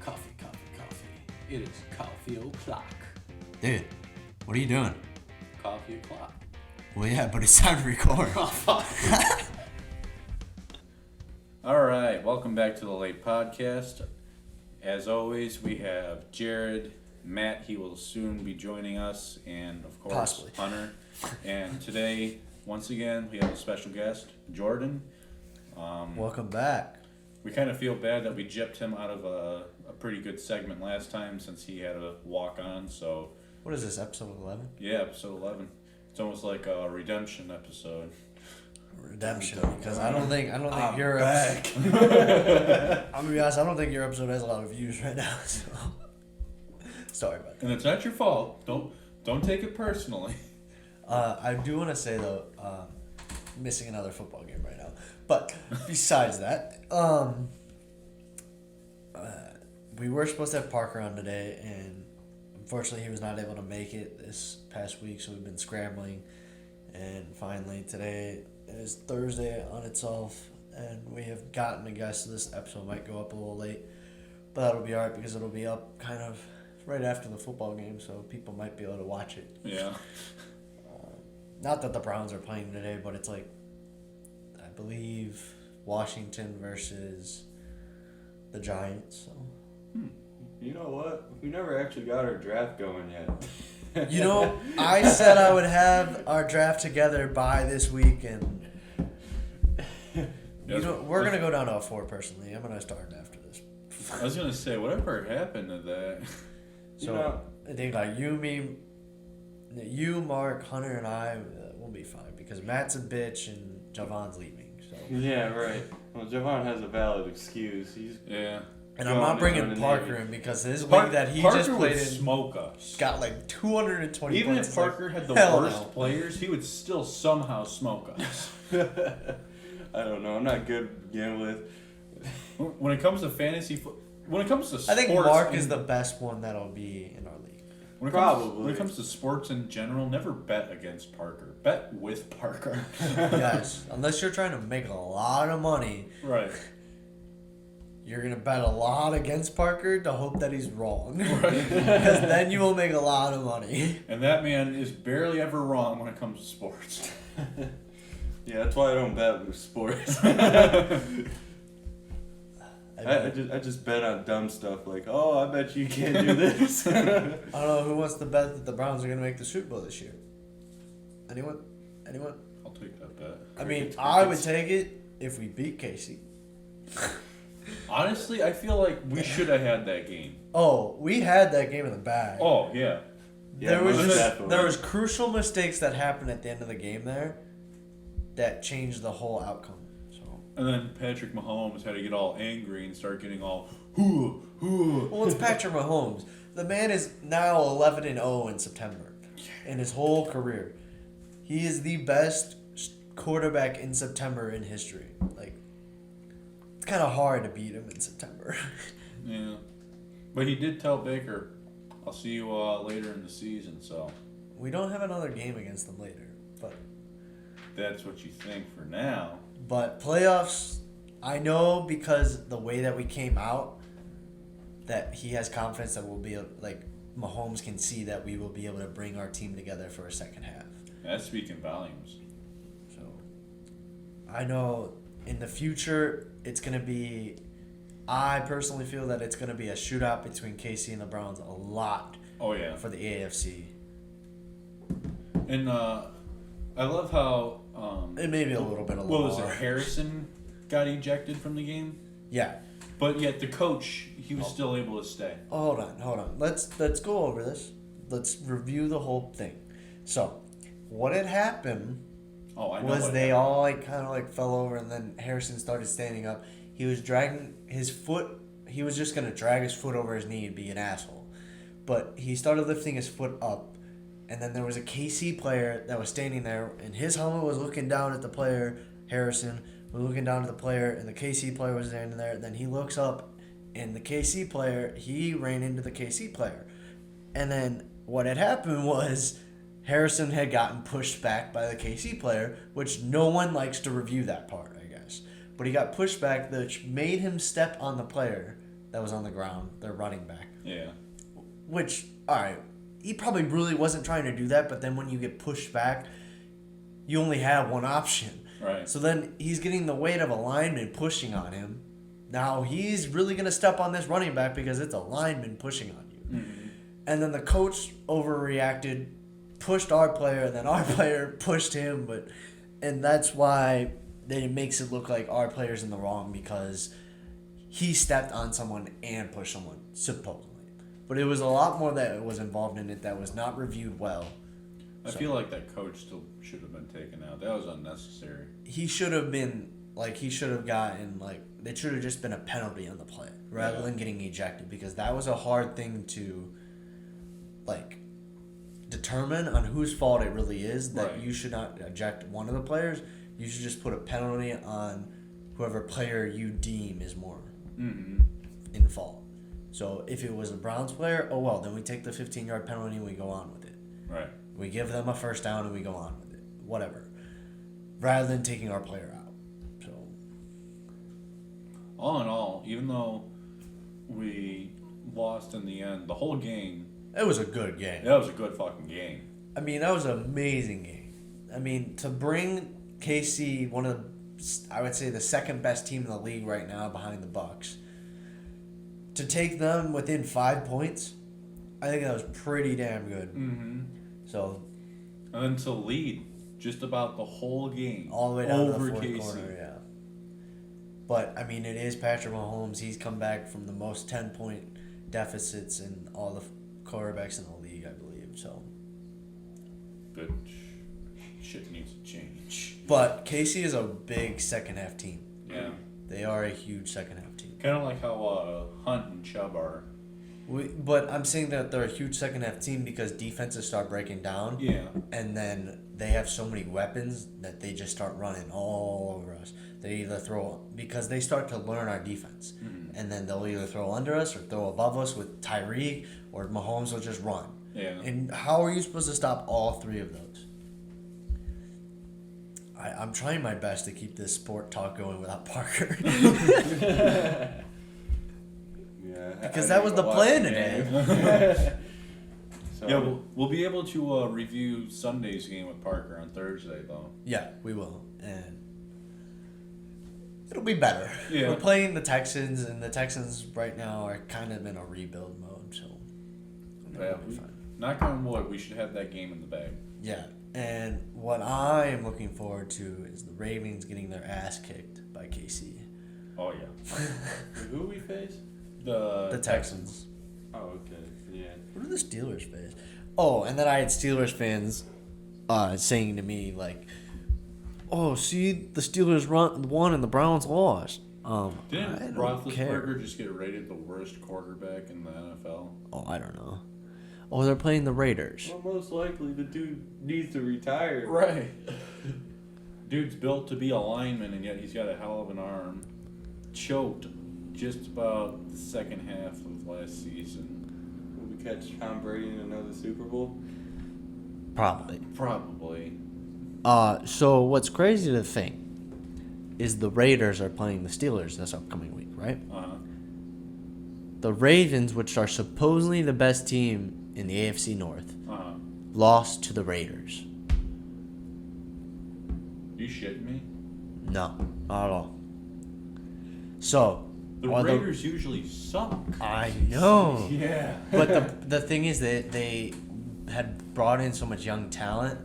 Coffee. It is coffee o'clock. Dude, what are you doing? Coffee o'clock. Well, yeah, but it's time to record. Oh, fuck. All right, welcome back to the Late Podcast. As always, we have Jared, Matt, he will soon be joining us, and of course, Possibly. Hunter. And today, once again, we have a special guest, Jordan. Welcome back. We kind of feel bad that we gypped him out of a pretty good segment last time since he had a walk-on, so... What is this, episode 11? Yeah, episode 11. It's almost like a redemption episode. Redemption, because I don't think your back. I'm gonna be honest, I don't think your episode has a lot of views right now, so... Sorry about that. And it's not your fault. Don't take it personally. I do want to say, though, missing another football game right now. But besides that, we were supposed to have Parker on today, and unfortunately he was not able to make it this past week, so we've been scrambling. And finally, today is Thursday on itself, and we have gotten a guest, so this episode might go up a little late. But that'll be alright, because it'll be up kind of right after the football game, so people might be able to watch it. Yeah. Not that the Browns are playing today, but it's like, I believe, Washington versus the Giants. So. You know what? We never actually got our draft going yet. You know, I said I would have our draft together by this week, and we're going to go down to a 4 personally. I'm going to start after this. I was going to say, whatever happened to that? So, I think like you, Mark, Hunter, and I will be fine because Matt's a bitch and Javon's leaving. So. Yeah, right. Well, Javon has a valid excuse. Yeah. And I'm not bringing Parker in because his week that he just played in smoke us. got like 220 Even points. if Parker had the worst players, he would still somehow smoke us. I don't know. I'm not good gambling. When it comes to fantasy, when it comes to sports, I think Mark is the best one that'll be in our league. When it comes to sports in general, never bet against Parker. Bet with Parker. Guys, unless you're trying to make a lot of money, right? You're going to bet a lot against Parker to hope that he's wrong. Right. Because then you will make a lot of money. And that man is barely ever wrong when it comes to sports. Yeah, that's why I don't bet with sports. I just bet on dumb stuff like, oh, I bet you can't do this. I don't know who wants to bet that the Browns are going to make the Super Bowl this year. Anyone? I'll take that bet. I mean, I would take it if we beat Casey. Honestly, I feel like we should have had that game. Oh, we had that game in the bag. Oh, yeah. There was crucial mistakes that happened at the end of the game there that changed the whole outcome. So. And then Patrick Mahomes had to get all angry and start getting all hoo. Well, it's Patrick Mahomes. The man is now 11-0 in September in his whole career. He is the best quarterback in September in history. Like, it's kind of hard to beat him in September. Yeah. But he did tell Baker, I'll see you later in the season, so. We don't have another game against them later, but. That's what you think for now. But playoffs, I know because the way that we came out, that he has confidence that we'll be, like, Mahomes can see that we will be able to bring our team together for a second half. That's speaking volumes. So, I know in the future, it's going to be, I personally feel that it's going to be a shootout between KC and the Browns a lot. Oh, yeah. For the AFC. And I love how... it may be a little bit of what was it? Harrison got ejected from the game? Yeah. But yet the coach, he was still able to stay. Hold on. Let's go over this. Let's review the whole thing. So, what had happened... Oh, I know. Was they all kind of fell over, and then Harrison started standing up. He was dragging his foot. He was just gonna drag his foot over his knee and be an asshole, but he started lifting his foot up, and then there was a KC player that was standing there, and his helmet was looking down at the player. Harrison was looking down at the player, and the KC player was standing there. Then he looks up, and the KC player he ran into the KC player, and then what had happened was. Harrison had gotten pushed back by the KC player, which no one likes to review that part, I guess. But he got pushed back, which made him step on the player, that was on the ground, their running back. Yeah. Which, all right, he probably really wasn't trying to do that, but then when you get pushed back, you only have one option. Right. So then he's getting the weight of a lineman pushing on him. Now he's really going to step on this running back because it's a lineman pushing on you. Mm-hmm. And then the coach overreacted, pushed our player, and then our player pushed him. And that's why it makes it look like our player's in the wrong because he stepped on someone and pushed someone, supposedly. But it was a lot more that was involved in it that was not reviewed well. I feel like that coach still should have been taken out. That was unnecessary. He should have been, he should have gotten, it should have just been a penalty on the play rather than getting ejected because that was a hard thing to, determine on whose fault it really is that you should not eject one of the players. You should just put a penalty on whoever player you deem is more in fault. So if it was a Browns player, oh well, then we take the 15-yard penalty and we go on with it. Right. We give them a first down and we go on with it. Whatever. Rather than taking our player out. So all in all, even though we lost in the end, the whole game. it was a good game. That was a good fucking game. I mean, that was an amazing game. I mean, to bring KC, one of the, I would say the second best team in the league right now behind the Bucks, to take them within 5 points, I think that was pretty damn good. Mm-hmm. So, and then to lead just about the whole game, all the way down to over the fourth KC. quarter, yeah. But, I mean, it is Patrick Mahomes. He's come back from the most 10-point deficits in all the quarterbacks in the league, I believe. So, But shit needs to change. but KC is a big second-half team. Yeah. They are a huge second-half team. Kind of like how Hunt and Chubb are. But I'm saying that they're a huge second-half team because defenses start breaking down. Yeah. And then they have so many weapons that they just start running all over us. They either throw, because they start to learn our defense. Mm-hmm. And then they'll either throw under us or throw above us with Tyreek, or Mahomes will just run. Yeah. And how are you supposed to stop all three of those? I'm trying my best to keep this sport talk going without Parker. Yeah. Because that was the plan today. So, Yeah, we'll be able to review Sunday's game with Parker on Thursday, though. Yeah, we will. And it'll be better. Yeah. We're playing the Texans, and the Texans right now are kind of in a rebuild mode, so Yeah, it'll be fine. Knock on wood, we should have that game in the bag. Yeah, and what I am looking forward to is the Ravens getting their ass kicked by KC. Oh, yeah. who we face? The Texans. Oh, okay. Yeah. What do the Steelers face? Oh, and then I had Steelers fans saying to me, oh, see, the Steelers won and the Browns lost. I Didn't don't care. Roethlisberger just get rated the worst quarterback in the NFL? Oh, I don't know. Oh, they're playing the Raiders. Well, most likely the dude needs to retire. Right. Dude's built to be a lineman, and yet he's got a hell of an arm. Choked just about the second half of last season. Will we catch Tom Brady in another Super Bowl? Probably. Probably. So what's crazy to think is the Raiders are playing the Steelers this upcoming week, right? Uh-huh. The Ravens, which are supposedly the best team in the AFC North, Uh-huh. lost to the Raiders. You shitting me? No, not at all. So, The are Raiders usually suck. I know. Yeah. But the thing is that they had brought in so much young talent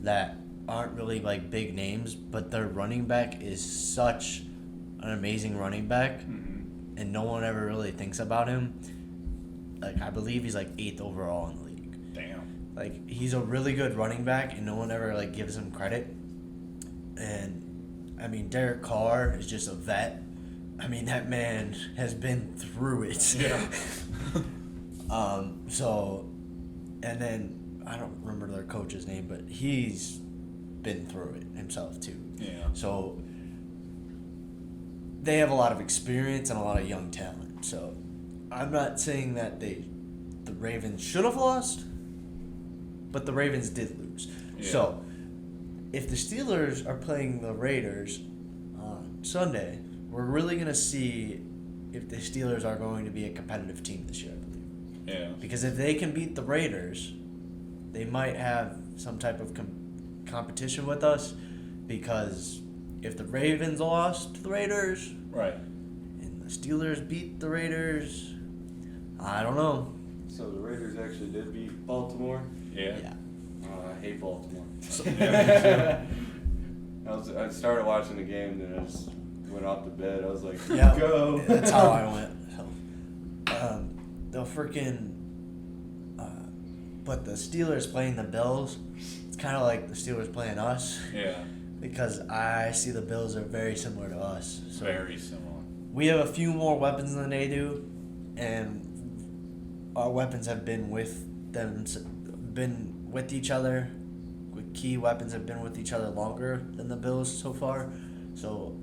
that aren't really big names, but their running back is such an amazing running back, and no one ever really thinks about him. I believe he's 8th overall in the league. Damn. He's a really good running back, and no one ever gives him credit. And I mean, Derek Carr is just a vet. I mean, that man has been through it. Yeah. So, and then I don't remember their coach's name, but he's been through it himself too. Yeah. So they have a lot of experience and a lot of young talent. So I'm not saying that the Ravens should have lost, but the Ravens did lose. Yeah. So if the Steelers are playing the Raiders on Sunday, we're really going to see if the Steelers are going to be a competitive team this year, I believe. Yeah. Because if they can beat the Raiders, they might have some type of competition with us. Because if the Ravens lost to the Raiders, Right. and the Steelers beat the Raiders, I don't know. So the Raiders actually did beat Baltimore. Yeah. Oh, I hate Baltimore. Yeah, I started watching the game, then I just went off to bed. I was like, Yeah, go. that's how I went. So, the freaking, but the Steelers playing the Bills, it's kind of like the Steelers playing us. Yeah. Because I see the Bills are very similar to us. So Very similar. we have a few more weapons than they do, and our weapons have been with them, been with each other. Key weapons have been with each other longer than the Bills so far. So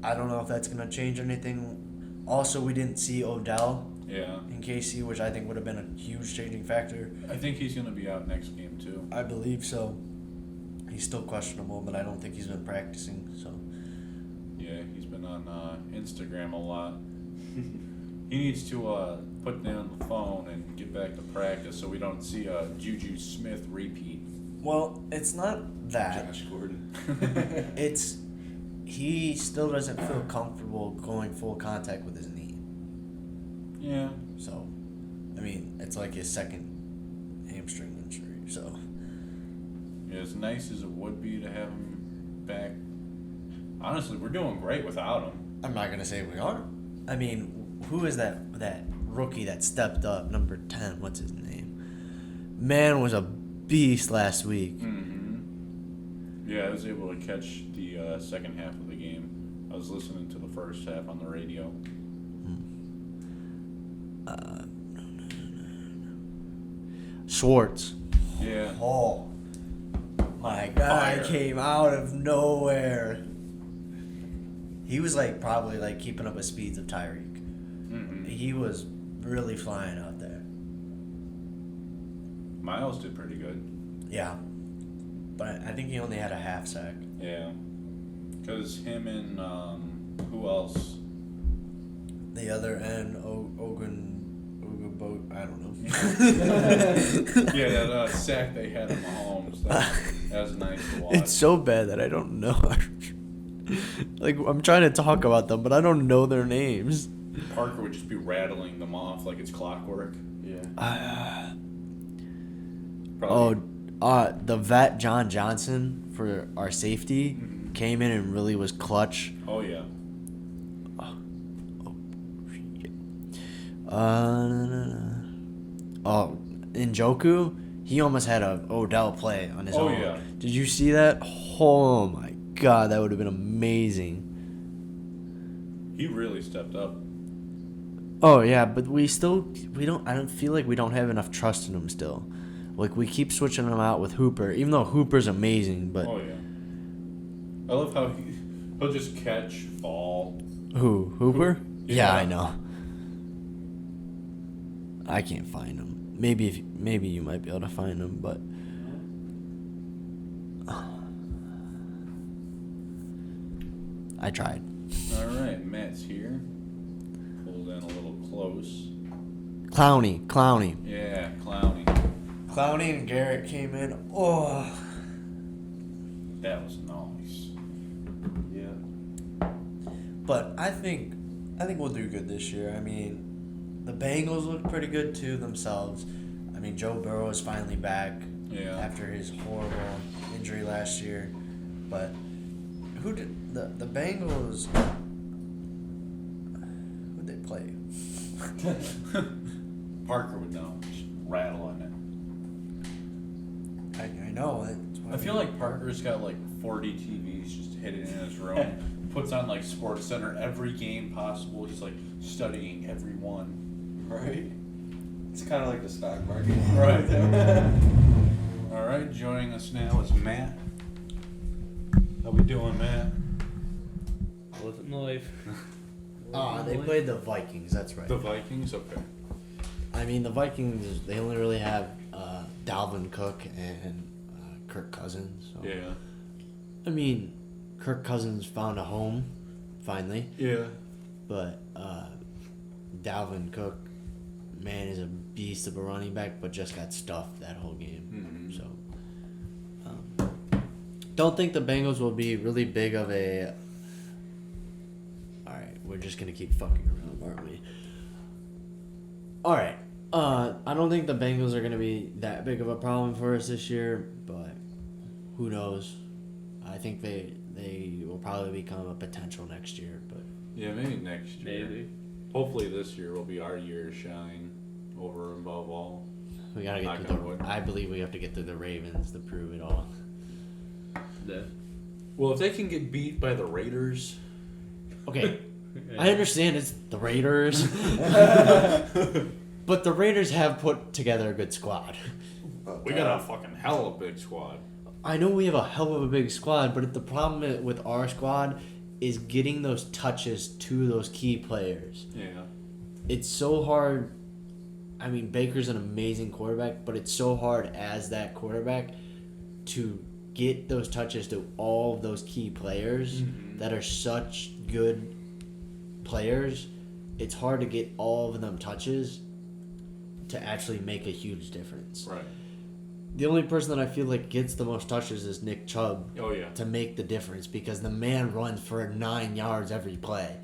I don't know if that's gonna change anything. Also, we didn't see Odell Yeah. in KC, which I think would have been a huge changing factor. I think he's gonna be out next game too. I believe so. He's still questionable, but I don't think he's been practicing. So Yeah, he's been on Instagram a lot. He needs to put down the phone and get back to practice so we don't see a Juju Smith repeat. well, it's not that. Josh Gordon. It's he still doesn't feel comfortable going full contact with his knee. Yeah. So, I mean, it's like his second hamstring injury. So, Yeah, as nice as it would be to have him back, honestly, we're doing great without him. I'm not gonna say we aren't. I mean, who is that rookie that stepped up? Number 10. What's his name? Man was a beast last week. Mm-hmm. Yeah, I was able to catch the second half of the game. I was listening to the first half on the radio. Schwartz. Yeah. Oh, my guy Fire. came out of nowhere. He was like probably like keeping up with speeds of Tyreek. Mm-hmm. He was really flying out there. Miles did pretty good. Yeah, but I think he only had a half sack. Yeah. Because him and, who else? The other end, Ogun, I don't know. Yeah, that sack they had in Mahomes. That was nice to watch. It's so bad that I don't know. Like, I'm trying to talk about them, but I don't know their names. Parker would just be rattling them off like it's clockwork. Yeah. Probably. The vet John Johnson for our safety Mhm. came in and really was clutch. Oh, yeah. Njoku, he almost had a Odell play on his Oh, own. yeah. Did you see that? Oh my God, that would have been amazing. He really stepped up. Oh yeah, but I don't feel like we don't have enough trust in him still. Like, we keep switching him out with Hooper, even though Hooper's amazing, but Oh, yeah. I love how he'll just catch, fall. who? Hooper? Yeah, Yeah. I know. I can't find him. Maybe you might be able to find him, but I tried. All right, Matt's here. Pulled in a little close. Clowney. Yeah, Clowney. Clowney and Garrett came in. Oh. That was nice. Yeah. But I think we'll do good this year. I mean, the Bengals look pretty good too themselves. I mean, Joe Burrow is finally back Yeah. after his horrible injury last year. But who did the Bengals? Who'd they play? Parker would know. Just rattling it. I know. That's what I feel like Parker's got like 40 TVs just hidden in his room. Puts on like Sports Center every game possible. He's like studying every one. Right? It's kind of like the stock market. Right. All right, joining us now is Matt. How we doing, Matt? Living life. they played the Vikings. That's right. The Vikings? Okay. I mean, the Vikings, they only really have Dalvin Cook and Kirk Cousins. So. Yeah. I mean, Kirk Cousins found a home, finally. Yeah. But Dalvin Cook, man, is a beast of a running back, but just got stuffed that whole game. Mhm. So, don't think the Bengals will be really big of a. All right, we're just gonna keep fucking around, aren't we? All right. I don't think the Bengals are gonna be that big of a problem for us this year, but who knows? I think they will probably become a potential next year, but Yeah, maybe next year. Maybe. Hopefully this year will be our year to shine over and above all. we gotta get Knock through on wood. I believe we have to get through the Ravens to prove it all. Yeah. Well, if they can get beat by the Raiders, Okay, I understand it's the Raiders, but the Raiders have put together a good squad. we got a fucking hell of a big squad. I know we have a hell of a big squad, but the problem with our squad is getting those touches to those key players. Yeah. It's so hard. I mean, Baker's an amazing quarterback, but it's so hard as that quarterback to get those touches to all of those key players that are such good players. It's hard to get all of them touches to actually make a huge difference. Right. The only person that I feel like gets the most touches is Nick Chubb Oh yeah. to make the difference because the man runs for 9 yards every play.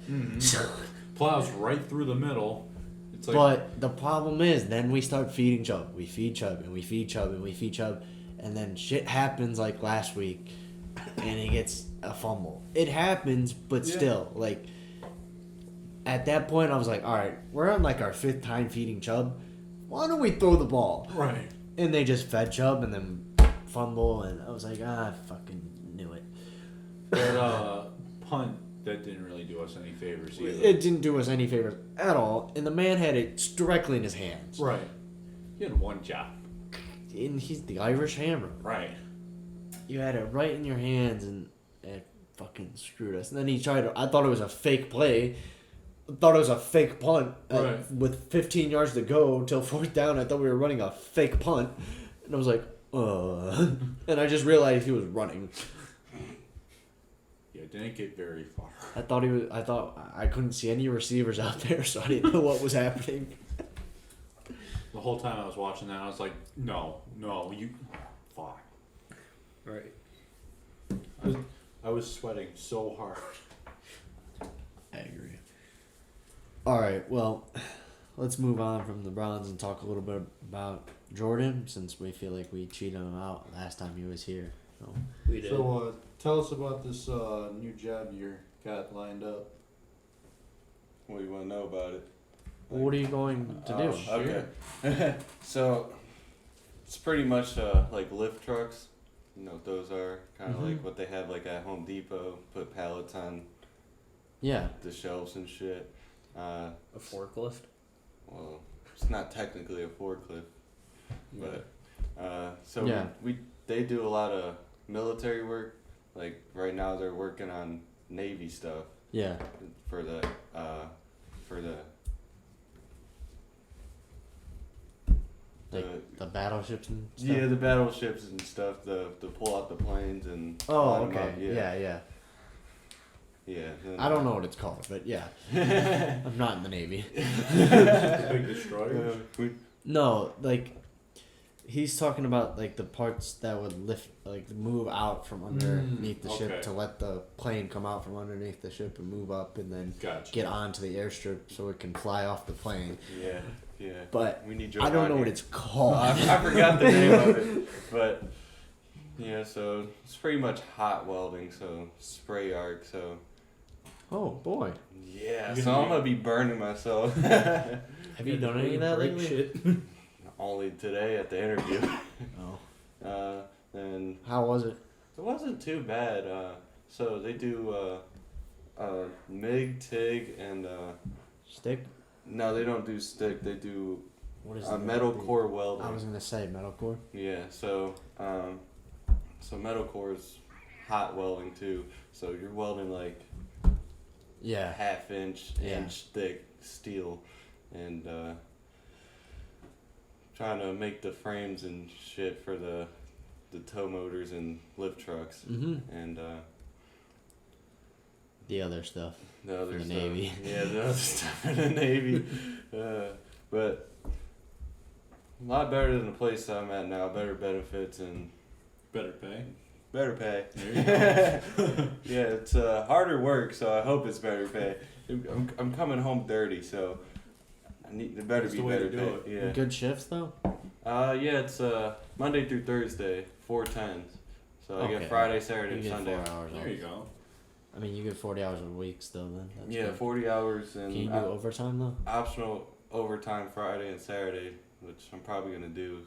Plows right through the middle. It's like But the problem is, then we start feeding Chubb. We feed Chubb, and we feed Chubb, and we feed Chubb, and then shit happens like last week, and he gets a fumble. It happens, but Yeah. still, like, at that point, I was like, all right, we're on like our 5th time feeding Chubb. Why don't we throw the ball? right. And they just fed Chubb and then fumble, and I was like, I fucking knew it. That punt that didn't really do us any favors either. It didn't do us any favors at all, and the man had it directly in his hands. Right. He had one job. And he's the Irish Hammer. Right. You had it right in your hands, and it fucking screwed us. And then he tried to, I thought it was a fake play. I thought it was a fake punt. Right. With 15 yards to go till 4th down, I thought we were running a fake punt. And I was like, and I just realized he was running. Yeah, didn't get very far. I thought I couldn't see any receivers out there, so I didn't know what was happening. The whole time I was watching that, I was like, no, you, fuck. Right. I was sweating so hard. I agree. All right, well, let's move on from the Browns and talk a little bit about Jordan, since we feel like we cheated him out last time he was here. So, We did. So, tell us about this new job you got lined up. What do you want to know about it? what are you going to do? Okay. So, it's pretty much like lift trucks. You know what those are? Kind of Mhm. like what they have like at Home Depot. Put pallets on Yeah. the shelves and shit. A forklift. Well, it's not technically a forklift, but so Yeah. they do a lot of military work. Like right now, they're working on Navy stuff Yeah. for the Like the battleships and stuff? yeah, the battleships and stuff. To pull out the planes and Oh, line 'em okay. up, Yeah. yeah. And, I don't know what it's called, but yeah. I'm not in the Navy. The big destroyer. No, like he's talking about like the parts that would lift, like move out from underneath the okay. ship to let the plane come out from underneath the ship and move up and then Gotcha. get onto the airstrip so it can fly off the plane. Yeah. But we need I don't know what it's called. I forgot the name of it, but yeah. So it's pretty much hot welding. So spray arc. So Oh boy, yeah. You So can I'm gonna be burning myself. have you done any of that Break lately? shit. Only today at the interview. Oh, And how was it? it wasn't too bad. So they do MIG, TIG, and Stick? no, they don't do stick. They do What is it? metal core welding. I was gonna say metalcore. Yeah, so metal core is hot welding too. So you're welding like Yeah. half-inch, Yeah. inch thick steel, and trying to make the frames and shit for the tow motors and lift trucks. Mhm. And the other stuff. The other For the stuff. Navy. Yeah, the other stuff in the Navy. But a lot better than the place I'm at now. Better benefits and Better pay. better pay. There you go. Yeah, it's harder work, so I hope it's better pay. I'm coming home dirty, so it better That's be the way better to pay. do it. Yeah. Good shifts though. Yeah, it's Monday through Thursday, 4/10s. So I Okay. get Friday, Saturday, You and get Sunday. 4 hours. There off. you go. I mean, you get 40 hours a week still then. That's Yeah, good. 40 hours and Can you do overtime though? optional overtime Friday and Saturday, which I'm probably gonna do.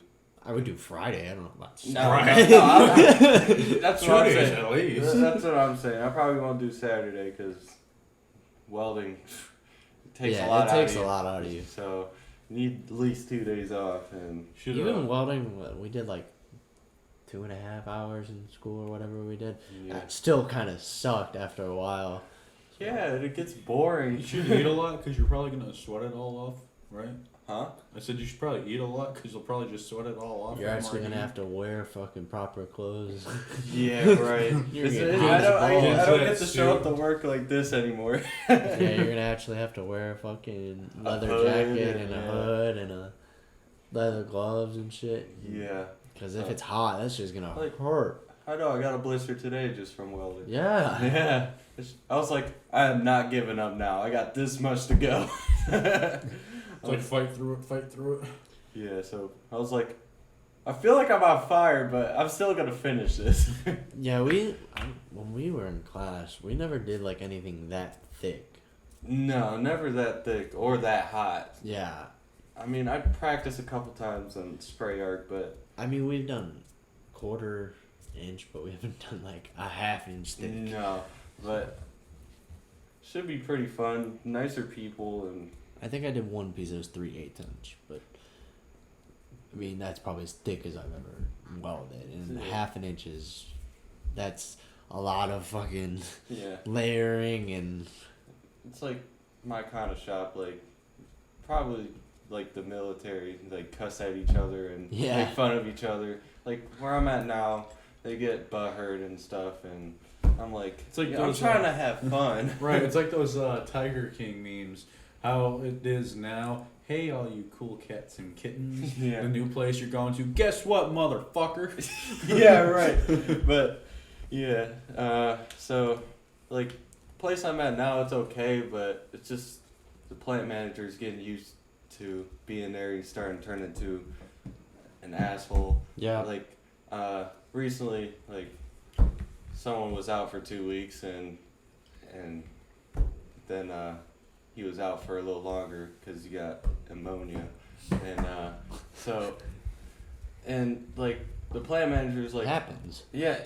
I would do Friday. I don't know about No, Saturday. that's 2 what I'm days saying. at least. That's what I'm saying. I probably won't do Saturday because welding takes a lot it takes out of a you. lot out of you. So you need at least 2 days off, and Should Even welding, we did like 2.5 hours in school or whatever we did. yeah, It still kind of sucked after a while. yeah, it gets boring. You should eat a lot because you're probably gonna sweat it all off, right? Huh? I said you should probably eat a lot because you'll probably just sweat it all off. You're actually gonna have to wear fucking proper clothes. Yeah, right. You're It's- getting I don't, I, balls. I don't That get to show up suit. to work like this anymore. Yeah, you're gonna actually have to wear a fucking leather hood jacket and a yeah. hood and a leather gloves and shit. Yeah. Because if it's hot, that's just gonna Like- hurt. I know, I got a blister today just from welding. Yeah. Yeah. I was like, I am not giving up now. I got this much to go. It's like fight through it. Yeah, so I was like, I feel like I'm on fire, but I'm still gonna finish this. Yeah, when we were in class, we never did like anything that thick. No, never that thick or that hot. Yeah. I mean, I practiced a couple times on spray arc, but I mean, we've done 1/4 inch, but we haven't done like a 1/2 inch thick. no. But should be pretty fun. Nicer people and I think I did one piece that was 3/8 inch, but I mean that's probably as thick as I've ever welded, and Yeah. 1/2 inch that's a lot of fucking yeah. layering and It's like my kind of shop, like probably like the military, like cuss at each other and Yeah. make fun of each other. Like where I'm at now, they get butthurt and stuff, and I'm like, It's like yeah, I'm those, trying to have fun. Right, it's like those Tiger King memes. How it is now. Hey, all you cool cats and kittens. Yeah. The new place you're going to. Guess what, motherfucker? Yeah, right. But yeah, so like place I'm at now, it's okay, but it's just the plant manager's getting used to being there. He's starting to turn into an asshole. yeah. Like recently, like someone was out for 2 weeks, and then he was out for a little longer because he got pneumonia, and so and like the plant manager's like, happens. yeah,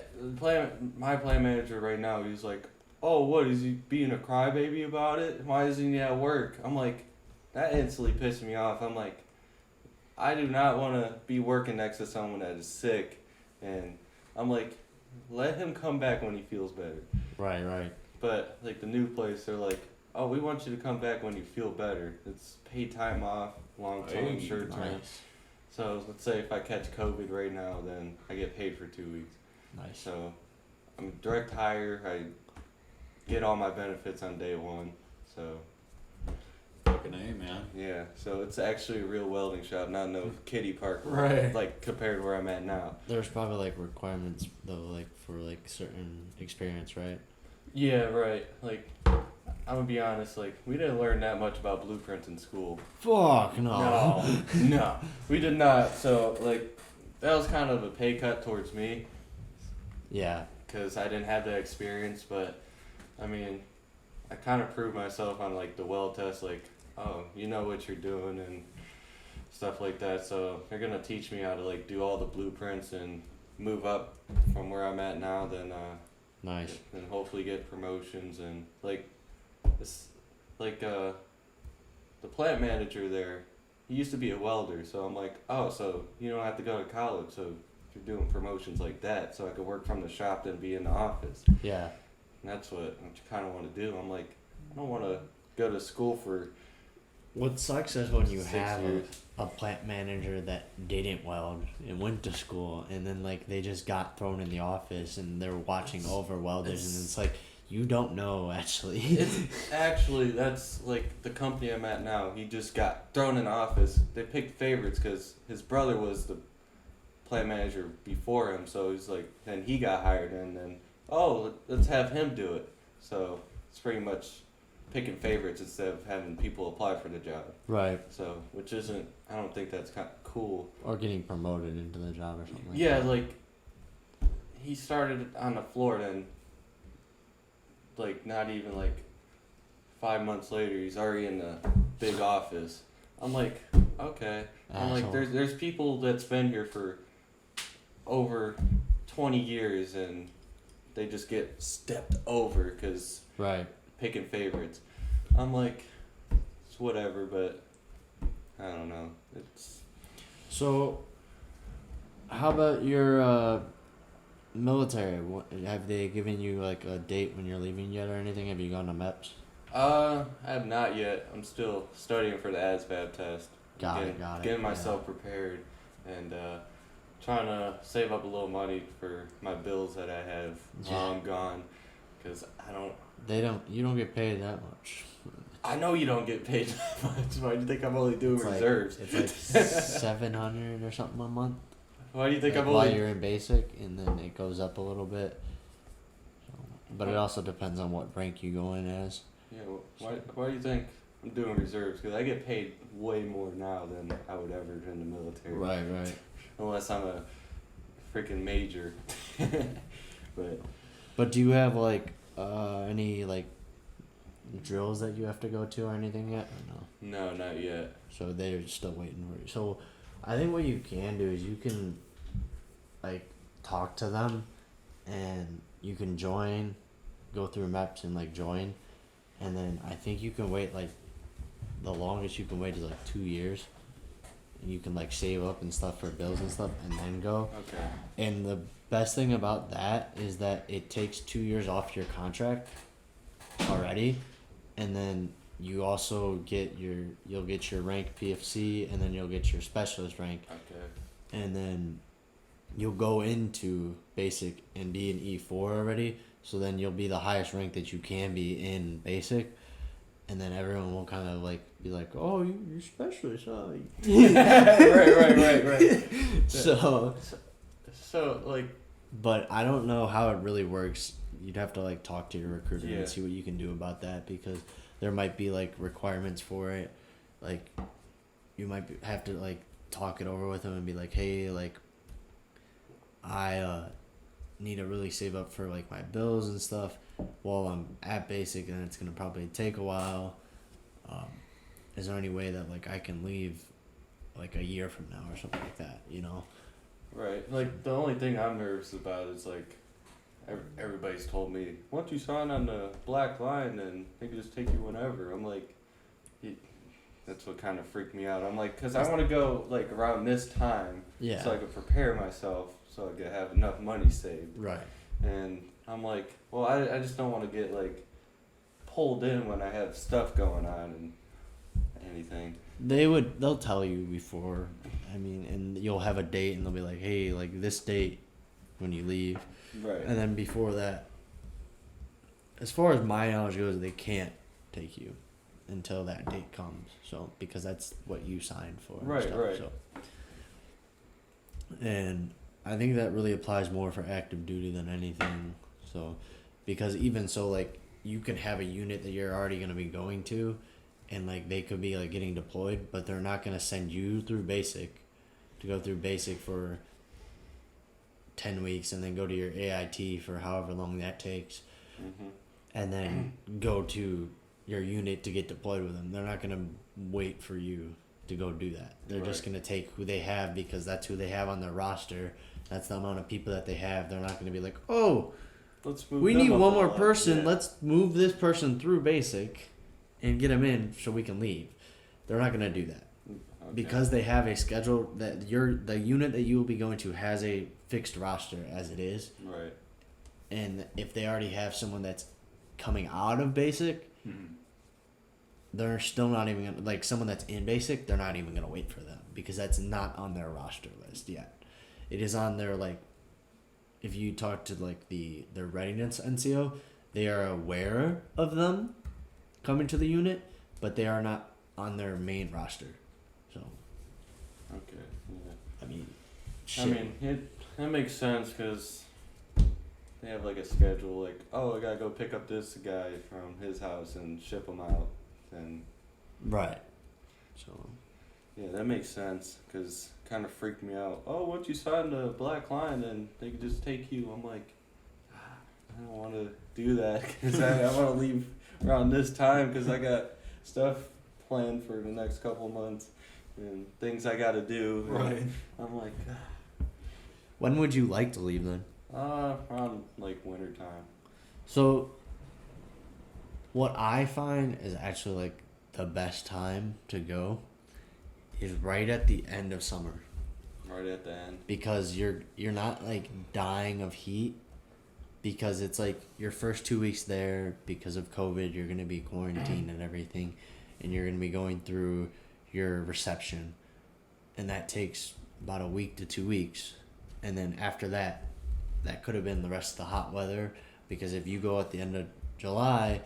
my plant manager right now, he's like, oh, what is he being a crybaby about it? Why isn't he at work? I'm like, that instantly pissed me off. I'm like, I do not want to be working next to someone that is sick, and I'm like, let him come back when he feels better. Right. But like the new place, they're like, oh, we want you to come back when you feel better. It's paid time off, long term, Hey, short term. Nice. So let's say if I catch COVID right now, then I get paid for 2 weeks. Nice. So I'm direct hire. I get all my benefits on day one. So Fucking A, man. yeah. So it's actually a real welding shop, not no kiddie park. Right. Like compared to where I'm at now. There's probably like requirements though, like for like certain experience, right? Yeah. Right. Like I'm gonna be honest. Like we didn't learn that much about blueprints in school. Fuck no. No, we did not. So like that was kind of a pay cut towards me. Yeah. Because I didn't have that experience, but I mean, I kind of proved myself on like the weld test, like, oh, you know what you're doing and stuff like that. So they're gonna teach me how to like do all the blueprints and move up from where I'm at now. Then Nice. and hopefully get promotions and like it's like the plant manager there. He used to be a welder, so I'm like, oh, so you don't have to go to college, so you're doing promotions like that, so I could work from the shop and be in the office. Yeah. And that's what I kind of want to do. I'm like, I don't want to go to school for What sucks is when you 6 have years. a plant manager that didn't weld and went to school, and then like they just got thrown in the office and they're watching over welders, and it's like You don't know, actually. It's actually, that's like the company I'm at now. He just got thrown in office. They picked favorites because his brother was the plant manager before him. So he's like, then he got hired, and then let's have him do it. So it's pretty much picking favorites instead of having people apply for the job. Right. So which isn't, I don't think that's kind of cool. Or getting promoted into the job or something like Yeah, that. like he started on the floor, then like not even like 5 months later, he's already in the big office. I'm like, okay. I'm like, Asshole. there's people that's been here for over 20 years and they just get stepped over because Right. picking favorites. I'm like, it's whatever, but I don't know. It's So, how about your military? Have they given you like a date when you're leaving yet or anything? Have you gone to MEPS? I have not yet. I'm still studying for the ASVAB test. Got it. Getting myself prepared and trying to save up a little money for my bills that I have while I'm gone. Because I don't. You don't get paid that much. I know you don't get paid that much. Why do you think I'm only doing reserves? It's like 700 or something a month. Why do you think Like I'm while only? you're in basic, and then it goes up a little bit. But it also depends on what rank you go in as. Yeah. Why do you think I'm doing reserves? Because I get paid way more now than I would ever in the military. Right. Unless I'm a freaking major. But do you have like any like drills that you have to go to or anything yet? Or no? No, not yet. So they're still waiting for you. So I think what you can do is you can like talk to them and you can join, go through MEPS and like join, and then I think you can wait like the longest you can wait is like 2 years. And you can like save up and stuff for bills and stuff and then go. Okay. And the best thing about that is that it takes 2 years off your contract already, and then you also you'll get your rank PFC, and then you'll get your specialist rank, Okay. and then you'll go into basic and be an E4 already. So then you'll be the highest rank that you can be in basic, and then everyone will kind of like be like, "Oh, you're specialist, huh?" right. So like. But I don't know how it really works. You'd have to like talk to your recruiter Yeah. and see what you can do about that, because there might be like requirements for it. Like you might have to like talk it over with them and be like, "Hey, like I need to really save up for like my bills and stuff while I'm at basic, and it's gonna probably take a while. Is there any way that like I can leave like a year from now or something like that, you know?" Right. Like, the only thing I'm nervous about is, like, everybody's told me, once you sign on the black line, then they can just take you whenever. I'm like, that's what kind of freaked me out. I'm like, because I want to go, like, around this time Yeah. so I could prepare myself so I could have enough money saved. Right. And I'm like, well, I just don't want to get, like, pulled in when I have stuff going on and anything. They'll tell you before, I mean, and you'll have a date and they'll be like, "Hey, like this date when you leave." Right. And then before that, as far as my knowledge goes, they can't take you until that date comes. So, because that's what you signed for. And Right, stuff, right. So. And I think that really applies more for active duty than anything. So, because even so, like, you can have a unit that you're already going to be going to, and like they could be like getting deployed, but they're not going to send you through basic to go through basic for 10 weeks and then go to your AIT for however long that takes, Mm-hmm. and then go to your unit to get deployed with them. They're not going to wait for you to go do that. They're just Right. going to take who they have, because that's who they have on their roster. That's the amount of people that they have. They're not going to be like, "Oh, Let's move we them need up one a more lot." person. Yeah. Let's move this person through basic and get them in so we can leave." They're not going to do that, Okay. because they have a schedule that the unit that you will be going to has a fixed roster as it is. Right. And if they already have someone that's coming out of basic, Mm-hmm. they're still not even gonna, like, someone that's in basic, they're not even gonna wait for them, because that's not on their roster list yet. It is on their, like, if you talk to like their readiness NCO, they are aware of them coming to the unit, but they are not on their main roster. So, Okay. Yeah. I mean, I shit. mean, that makes sense because they have like a schedule. Like, oh, I gotta go pick up this guy from his house and ship him out. And Right. So, yeah, that makes sense because kind of freaked me out. Oh, once you sign the black line, then they can just take you. I'm like, I don't want to do that because I want to leave around this time because I got stuff planned for the next couple of months and things I got to do. Right. I'm like, when would you like to leave then? around like winter time. So, what I find is actually like the best time to go is right at the end of summer, Right at the end. because you're not like dying of heat, because it's like your first 2 weeks there because of COVID, you're gonna be quarantined and everything, and you're gonna be going through your reception, and that takes about a week to 2 weeks, and then after that, that could have been the rest of the hot weather, because if you go at the end of July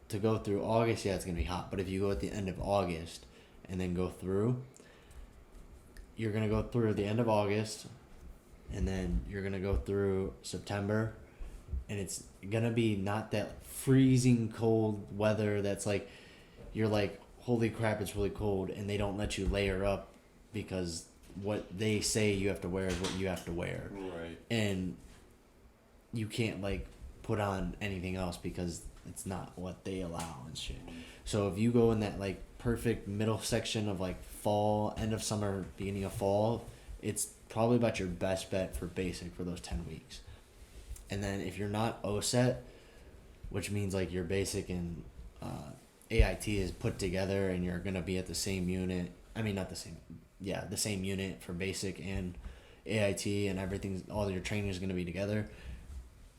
to go through August, yeah, it's gonna be hot, but if you go at the end of August and then go through, you're gonna go through the end of August, and then you're gonna go through September, and it's gonna be not that freezing cold weather that's like you're like, holy crap, it's really cold, and they don't let you layer up because what they say you have to wear is what you have to wear, Right. and you can't like put on anything else because it's not what they allow and shit. So if you go in that like perfect middle section of like fall, end of summer, beginning of fall, it's probably about your best bet for basic for those 10 weeks. And then if you're not OSET, which means like your basic and AIT is put together and you're gonna be at the same unit. I mean, not the same. Yeah, the same unit for basic and AIT, and everything. All your training is gonna be together.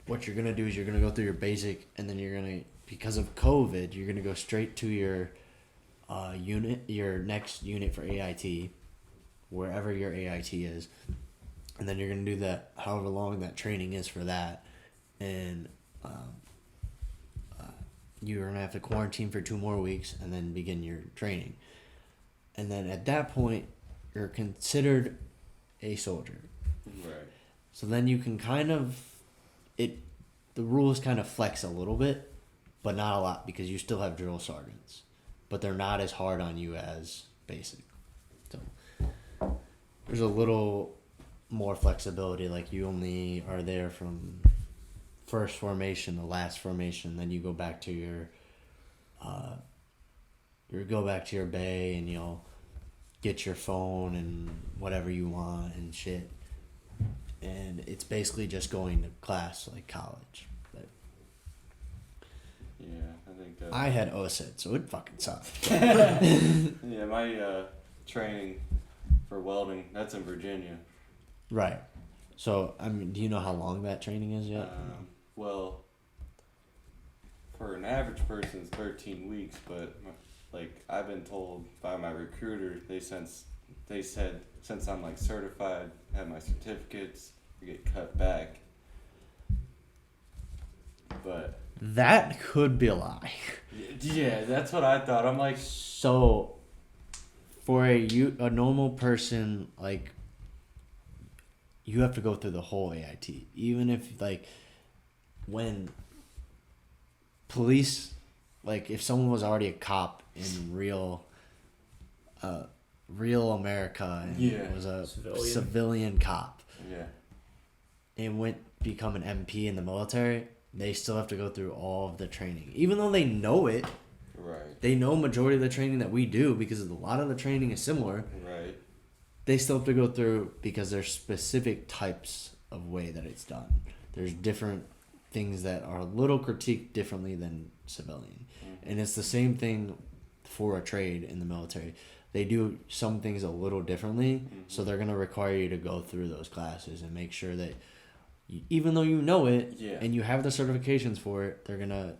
What you're gonna do is you're gonna go through your basic, and then you're gonna, because of COVID, you're gonna go straight to your unit, your next unit for AIT, wherever your AIT is, and then you're gonna do that however long that training is for that, and you're gonna have to quarantine for 2 more weeks and then begin your training, and then at that point you're considered a soldier. Right. So then you can kind of the rules kind of flex a little bit, but not a lot, because you still have drill sergeants, but they're not as hard on you as basic. So there's a little more flexibility. Like you only are there from first formation to last formation, then you go back to your bay, and you'll get your phone and whatever you want and shit. And it's basically just going to class like college. But Yeah, I think that. I had OSET, so it fucking sucked. Yeah, my training for welding, that's in Virginia. Right. So, I mean, do you know how long that training is yet? Well, for an average person, it's 13 weeks, but like I've been told by my recruiter, they said since I'm like certified, have my certificates, I get cut back. But That could be a lie. yeah, that's what I thought. I'm like, So, for a normal person, like, you have to go through the whole AIT. Even if, like, when police, like, if someone was already a cop in real America and Yeah. was a Civilian. civilian cop yeah, and went become an MP in the military, they still have to go through all of the training. Even though they know it, right, they know majority of the training that we do, because a lot of the training is similar. right, They still have to go through, because there's specific types of way that it's done. There's different things that are a little critiqued differently than civilian. And it's the same thing for a trade in the military. They do some things a little differently, so they're going to require you to go through those classes and make sure that even though you know it Yeah. and you have the certifications for it, they're going to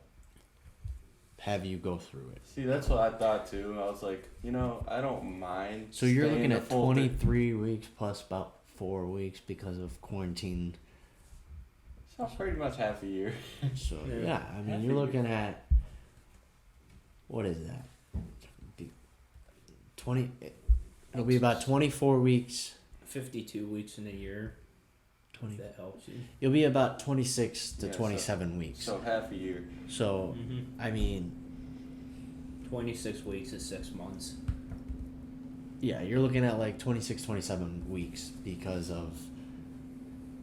have you go through it. See, that's what I thought too. I was like, I don't mind. So you're staying looking the at full 23 weeks plus about 4 weeks because of quarantine. So pretty much half a year. So Yeah. yeah, I mean you're looking at what is that? 20. It'll be about 24 weeks. 52 weeks in a year. 20. If that helps you. You'll be about 26 to Yeah, so- 27 weeks. So half a year. So I mean, 26 weeks is 6 months. yeah, you're looking at like 26, 27 weeks because of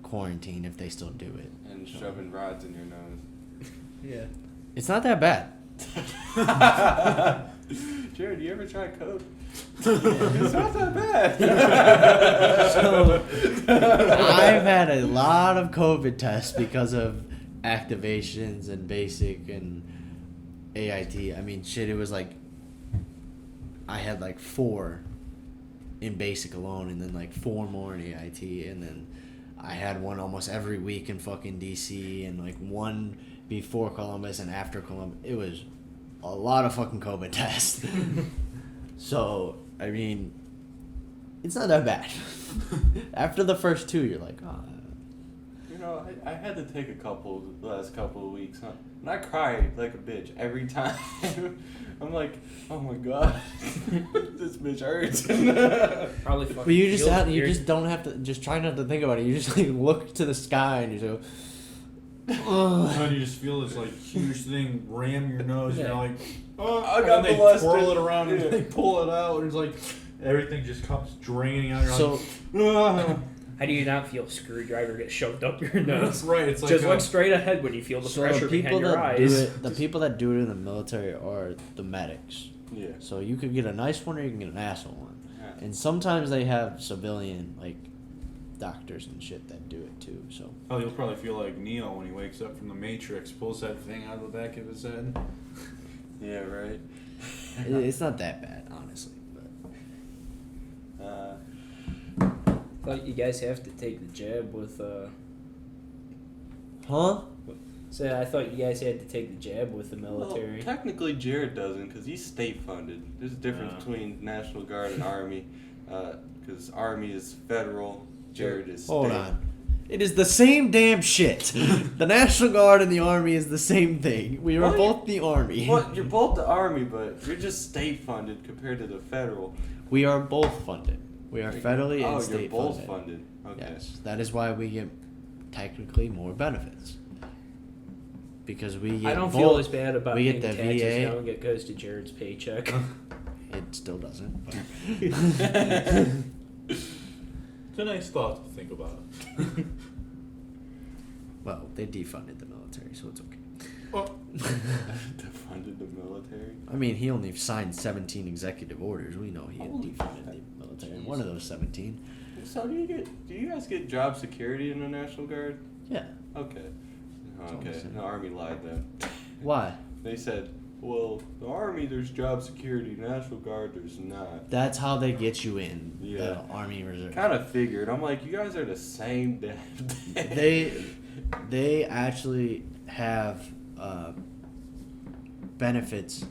quarantine if they still do it. And shoving rods in your nose. Yeah. It's not that bad. Jared, you ever try coke? It's not that bad. So I've had a lot of COVID tests because of activations and basic and AIT. I mean, shit, it was like I had like 4 in basic alone, and then like 4 more in AIT, and then I had one almost every week in fucking DC, and like one before Columbus and after Columbus. It was a lot of fucking COVID tests. So, I mean, it's not that bad. After the first 2, you're like, oh. You know, I had to take a couple the last couple of weeks, huh? And I cried like a bitch every time. I'm like, oh my god, this bitch hurts. Probably fucking. But you just feels have, you weird. just don't have to, just try not to think about it. You just like look to the sky and you just go, ugh. And you just feel this like huge thing ram your nose, and you're like, oh, I and got then they molested. twirl it around and Yeah. they pull it out, and it's like everything just comes draining out. You're So, like, "Ah." How do you not feel a screwdriver get shoved up your nose? Right, it's like Just a- look straight ahead when you feel the so pressure the people behind your that do eyes. it, the people that do it in the military are the medics. Yeah. So you could get a nice one or you can get an asshole one. Yeah. And sometimes they have civilian, like, doctors and shit that do it too, so. Oh, you'll probably feel like Neo when he wakes up from the Matrix, pulls that thing out of the back of his head. Yeah, right. It's not that bad, honestly. But I thought you guys have to take the jab with. Huh? So I thought you guys had to take the jab with the military. Well, technically, Jared doesn't because he's state funded. There's a difference Yeah. between National Guard and Army, because Army is federal. Jared is state. Hold on. It is the same damn shit. The National Guard and the Army is the same thing. We are What? both the Army. Well, you're both the Army, but you're just state funded compared to the federal. We are both funded. We are federally and Oh, state you're both funded. funded. Okay. Yes, that is why we get technically more benefits. Because we get I don't both- feel as bad about we paying get the taxes VA. knowing it goes to Jared's paycheck. It still doesn't. But. It's a nice thought to think about. Well, they defunded the military, so it's okay. Defunded the military. I mean, he only signed 17 executive orders. We know he had Holy defunded the military. One of those 17. So do you guys get job security in the National Guard? Yeah. Okay. That's all I'm Okay. saying. The Army lied then. Why? They said, well, the Army there's job security, National Guard there's not. That's how they get you in the Yeah. Army Reserve. Kind of figured. I'm like, you guys are the same damn thing. They actually have benefits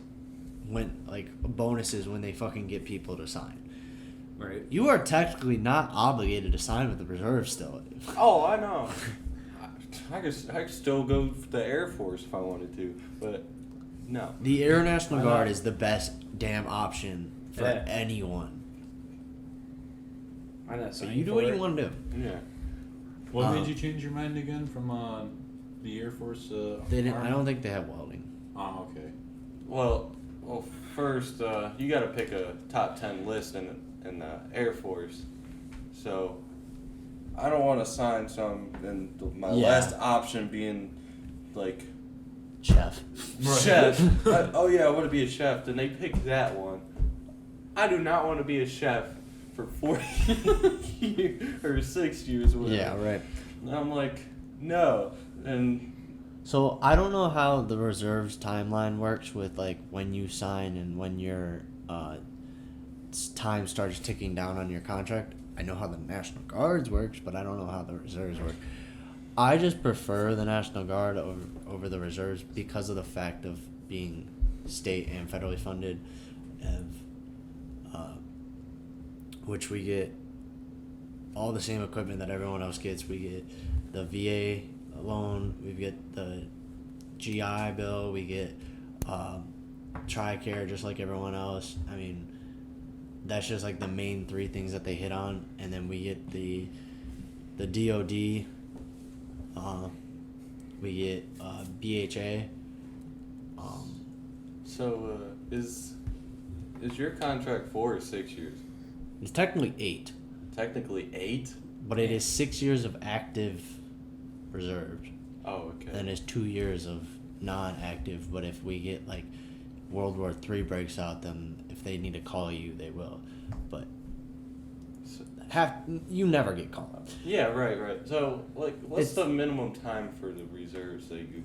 when like bonuses when they fucking get people to sign. Right. You are technically not obligated to sign with the reserve still. Oh, I know. I could still go for the Air Force if I wanted to, but no. The Air National Why Guard not? is the best damn option for Yeah. anyone. I'm not So signing you do for what it. you want to do. Yeah. What made you change your mind again from the Air Force? They didn't. I Army? don't think they have welding. Oh, okay. Well, first you got to pick a top 10 list in the Air Force. So I don't want to sign some and my Yeah. last option being like Chef. chef. Oh yeah, I want to be a chef. Then they pick that one. I do not want to be a chef for 40 years or 6 years. Whatever. Yeah, right. And I'm like, no. And So I don't know how the reserves timeline works with like when you sign and when your time starts ticking down on your contract. I know how the National Guards works, but I don't know how the reserves work. I just prefer the National Guard over the reserves because of the fact of being state and federally funded, which we get all the same equipment that everyone else gets. We get the VA loan, we get the GI Bill, we get TRICARE just like everyone else. I mean, that's just like the main three things that they hit on, and then we get the DOD, we get BHA. So is your contract 4 or 6 years? It's technically 8, Technically 8. but it is 6 years of active reserves. Oh, okay. Then it's 2 years of non-active. But if we get like World War III breaks out, then if they need to call you, they will. But So- you never get called up. Yeah, right. So, like, what's It's- the minimum time for the reserves that you?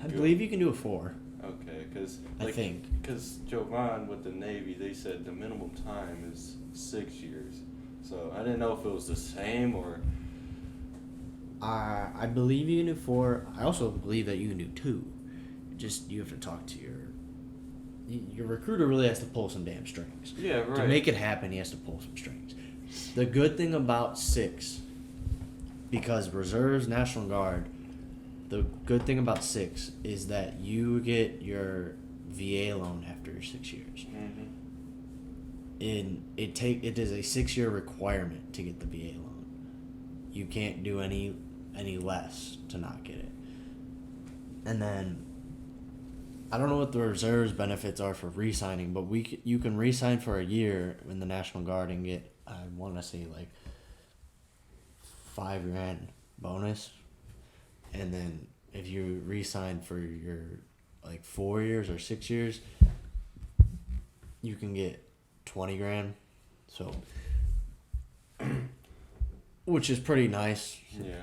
I go- believe you can do a 4. Okay, because I think. because Jovan with the Navy, they said the minimum time is 6 years. So I didn't know if it was the same or. I believe you can do 4. I also believe that you can do 2. Just you have to talk to your recruiter. Really has to pull some damn strings. Yeah, right. To make it happen, he has to pull some strings. The good thing about 6, because reserves, National Guard, the good thing about 6 is that you get your VA loan after 6 years. Mm-hmm. It is a 6-year requirement to get the VA loan. You can't do any less to not get it. And then I don't know what the reserves benefits are for re-signing, but you can re-sign for a year in the National Guard and get, I want to say, like $5,000 bonus. And then if you re-sign for your like 4 years or 6 years, you can get $20,000. So, which is pretty nice. Yeah.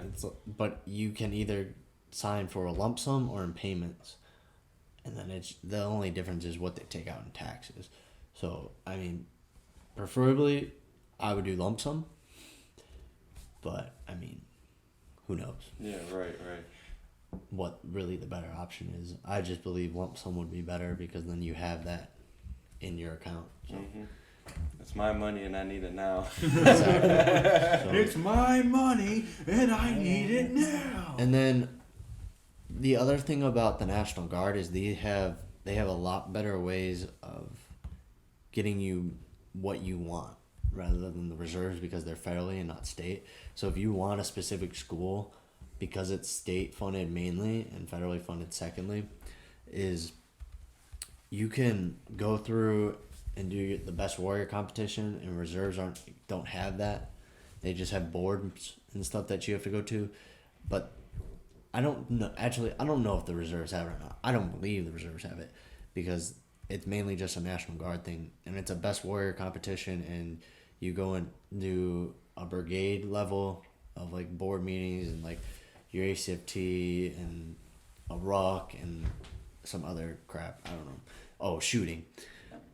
But you can either sign for a lump sum or in payments, and then the only difference is what they take out in taxes. So I mean, preferably, I would do lump sum. But I mean, who knows? Yeah, right. What really the better option is. I just believe lump sum would be better because then you have that in your account. So. Mm-hmm. It's my money and I need it now. Exactly. So- It's my money and I need it now. and then the other thing about the National Guard is they have a lot better ways of getting you what you want rather than the reserves because they're federally and not state. So if you want a specific school, because it's state funded mainly and federally funded secondly, is you can go through and do the best warrior competition, and reserves don't have that. They just have boards and stuff that you have to go to. But I don't know. Actually, I don't know if the reserves have it or not. I don't believe the reserves have it because it's mainly just a National Guard thing, and it's a best warrior competition, and you go and do a brigade level of like board meetings and like your ACFT and a ruck and some other crap. I don't know. Oh, shooting.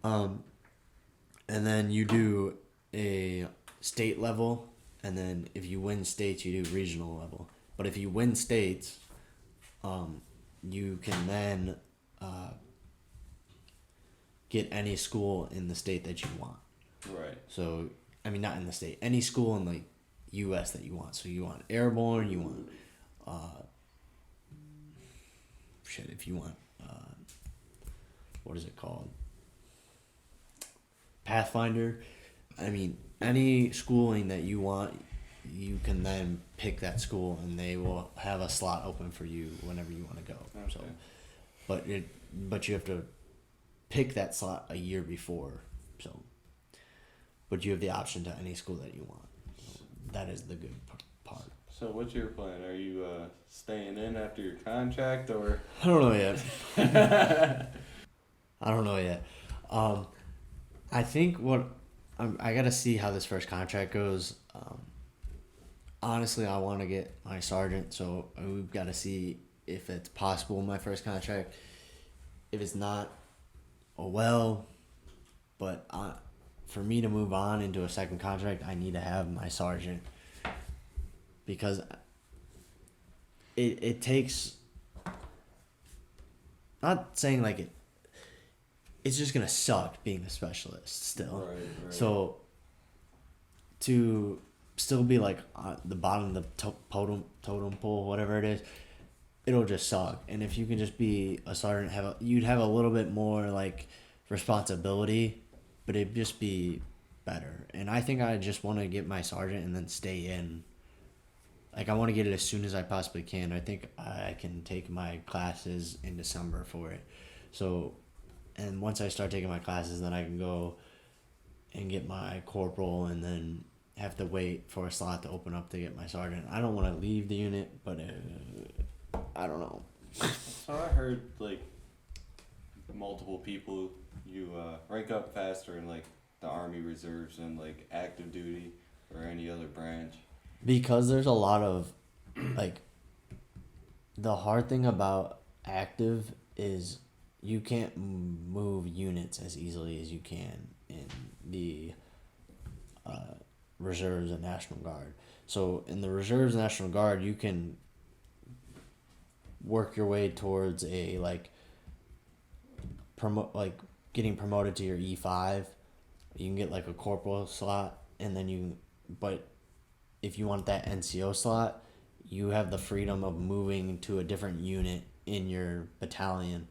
And then you do a state level, and then if you win states, you do regional level. But if you win states, you can then get any school in the state that you want. Right. So, I mean, not in the state, any school in the U.S. that you want. So you want airborne, you want, if you want, what is it called? Pathfinder. I mean, any schooling that you want, you can then pick that school, and they will have a slot open for you whenever you want to go. Okay. So, but you have to pick that slot a year before. So, but you have the option to any school that you want. So that is the good part. So what's your plan? Are you staying in after your contract or? I don't know yet. I don't know yet. I think I gotta see how this first contract goes. Honestly, I want to get my sergeant, so we've got to see if it's possible in my first contract. If it's not, oh well. But for me to move on into a second contract, I need to have my sergeant because it takes. Not saying like it's just gonna suck being a specialist still. Right. So to still be like the bottom of the totem pole, whatever it is, it'll just suck. And if you can just be a sergeant, you'd have a little bit more like responsibility, but it'd just be better. And I think I just want to get my sergeant and then stay in. Like, I want to get it as soon as I possibly can. I think I can take my classes in December for it. So, and once I start taking my classes, then I can go and get my corporal and then have to wait for a slot to open up to get my sergeant. I don't want to leave the unit, but I don't know. So I heard like multiple people you rank up faster in like the Army Reserves and like active duty or any other branch. Because there's a lot of, like, the hard thing about active is you can't move units as easily as you can in the Reserves and National Guard. So in the Reserves and National Guard, you can work your way towards a, like, getting promoted to your E5. You can get, like, a corporal slot, and then but if you want that NCO slot, you have the freedom of moving to a different unit in your battalion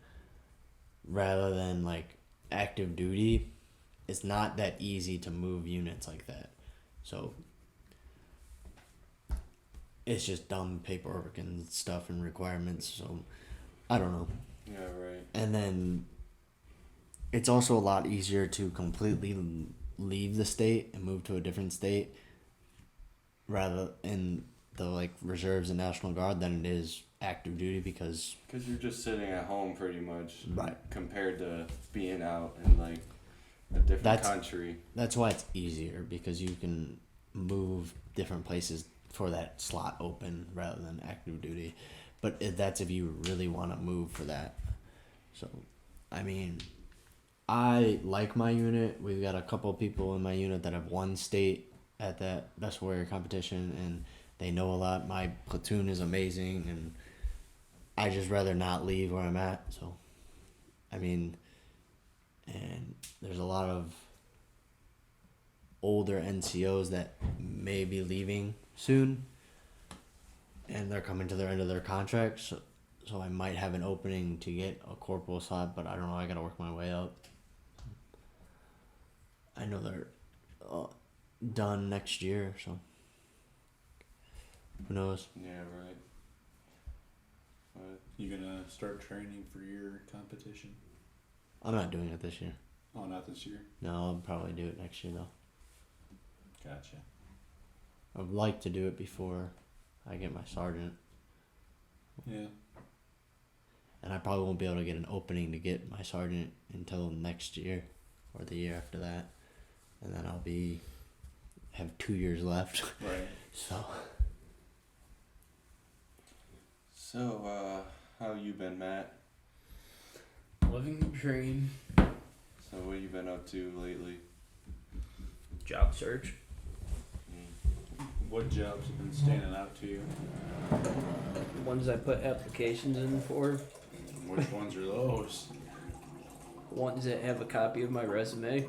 rather than like active duty. It's not that easy to move units like that. So it's just dumb paperwork and stuff and requirements. So I don't know. Yeah, right. And then it's also a lot easier to completely leave the state and move to a different state rather in the like Reserves and National Guard than it is active duty because you're just sitting at home pretty much, right, compared to being out in like a different country. That's why it's easier, because you can move different places for that slot open rather than active duty. But that's if you really want to move for that. So, I mean, I like my unit. We've got a couple people in my unit that have won state at that Best Warrior competition, and they know a lot. My platoon is amazing, and I just rather not leave where I'm at. So, I mean, and there's a lot of older NCOs that may be leaving soon, and they're coming to their end of their contract. So I might have an opening to get a corporal slot, but I don't know. I gotta work my way up. I know they're done next year, so who knows? Yeah, right. You gonna start training for your competition? I'm not doing it this year. Oh, not this year? No, I'll probably do it next year, though. Gotcha. I would like to do it before I get my sergeant. Yeah. And I probably won't be able to get an opening to get my sergeant until next year or the year after that. And then I'll have 2 years left. Right. So, how you been, Matt? Living the dream. So what you been up to lately? Job search. What jobs have been standing out to you? The ones I put applications in for. Which ones are those? Ones that have a copy of my resume.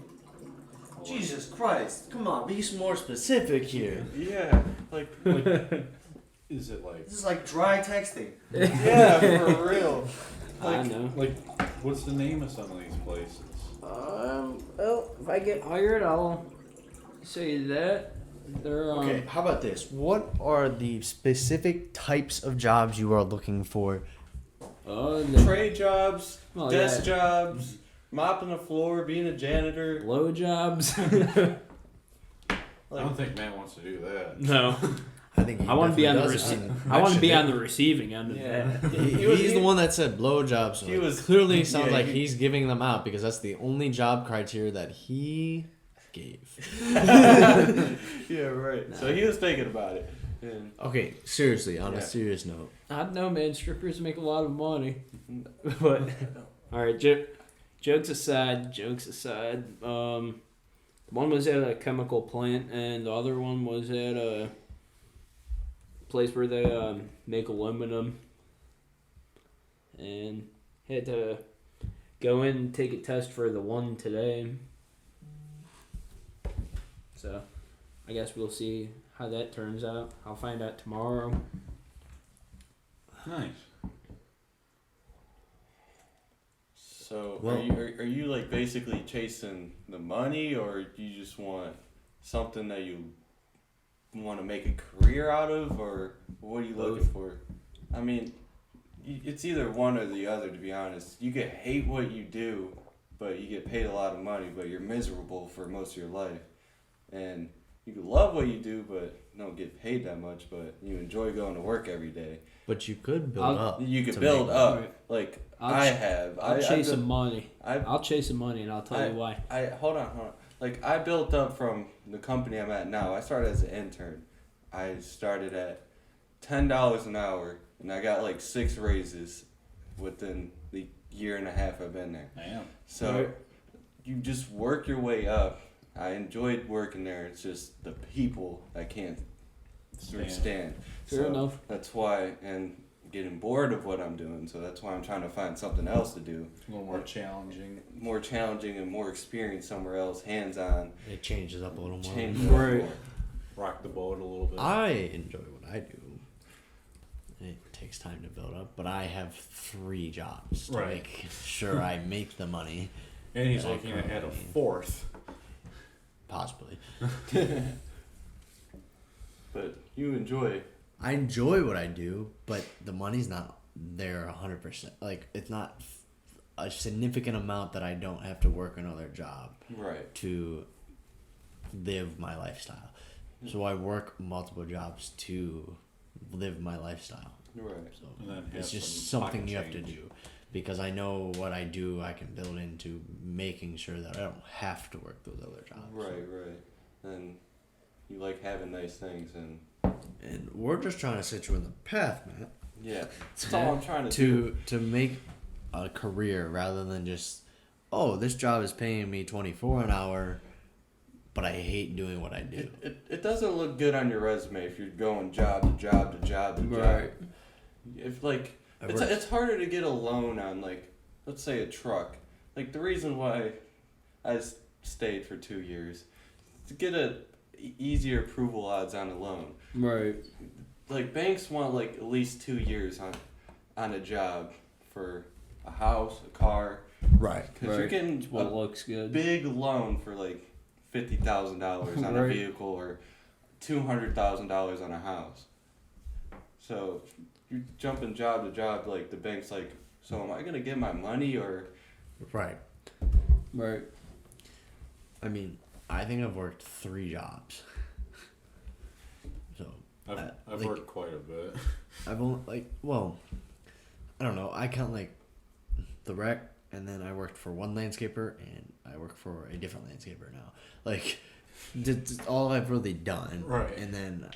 Jesus Christ! Come on, be more specific here. Yeah, like Is it like... This is like dry texting. yeah, for real. I know. Like, what's the name of some of these places? Well, if I get hired, I'll say that. They're Okay, how about this? What are the specific types of jobs you are looking for? Trade jobs, Well, desk yeah. jobs, mopping the floor, being a janitor. Blow jobs. I don't think Matt wants to do that. No. I think I want to be on the I want to be on the. the receiving end of Yeah. that. He's the one that said blowjobs. So He it was- clearly sounds yeah, like he- he's giving them out because that's the only job criteria that he gave. Yeah, right. So he was thinking about it. And Okay, seriously, on Yeah. a serious note. I don't know, man. Strippers make a lot of money. But all right, jokes aside. One was at a chemical plant, and the other one was at a place where they make aluminum. And had to go in and take a test for the one today. So, I guess we'll see how that turns out. I'll find out tomorrow. Nice. So Well- are you like basically chasing the money, or do you just want something that you want to make a career out of, or what are you looking for? I mean, it's either one or the other, to be honest. You could hate what you do, but you get paid a lot of money, but you're miserable for most of your life. And you could love what you do, but don't get paid that much, but you enjoy going to work every day. But you could build up. You could to build make- up, Right. like I'll I ch- have. I'll chase some money. I've I'll chase some money, and I'll tell you why. Hold on. Like I built up from the company I'm at now. I started as an intern. I started at $10 an hour, and I got like 6 raises within the year and a half I've been there. Damn. So Right. you just work your way up. I enjoyed working there. It's just the people I can't stand. Fair enough. That's why, and getting bored of what I'm doing. So that's why I'm trying to find something else to do. A little more challenging. More challenging and more experience somewhere else, hands-on. It changes up a little more. Change it up Right. more. Rock the boat a little bit. I enjoy what I do. It takes time to build up, but I have 3 jobs to Right. make sure I make the money, And he's Yeah, looking ahead a currently. 4th. possibly. But you enjoy. I enjoy what I do, but the money's not there 100%. Like, it's not a significant amount that I don't have to work another job Right. to live my lifestyle. So I work multiple jobs to live my lifestyle. Right. So And then have it's just some something pocket you have to change. do, because I know what I do I can build into making sure that I don't have to work those other jobs. Right. And you like having nice things, and And we're just trying to set you in the path, Matt, yeah, that's all I'm trying to do. to make a career rather than just, oh, this job is paying me $24 an hour, but I hate doing what I do. It doesn't look good on your resume if you're going job to job to job to Right. job. If like I it's work- it's harder to get a loan on, like, let's say a truck. Like the reason why stayed for 2 years to get easier approval odds on a loan. Right. Like banks want like at least 2 years on a job for a house, a car, Right. because you're getting What a looks good. big loan for like $50,000 on a Right. vehicle or $200,000 on a house. So you're jumping job to job, like the bank's like, so am I gonna get my money or? Right. Right. I mean, I think I've worked 3 jobs. So I've like- worked quite a bit. I've only I don't know. I count like the rec, and then I worked for one landscaper, and I work for a different landscaper now. Like, that's all I've really done. Right. And then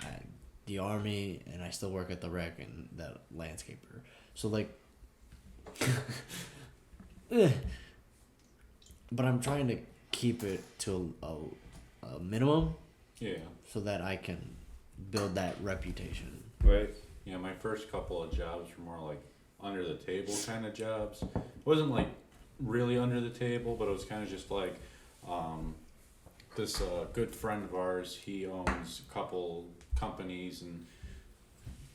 the army, and I still work at the rec and the landscaper. So like, but I'm trying to keep it to a minimum Yeah. so that I can build that reputation. Right. Yeah, my first couple of jobs were more like under the table kind of jobs. It wasn't like really under the table, but it was kind of just like this good friend of ours, he owns a couple companies, and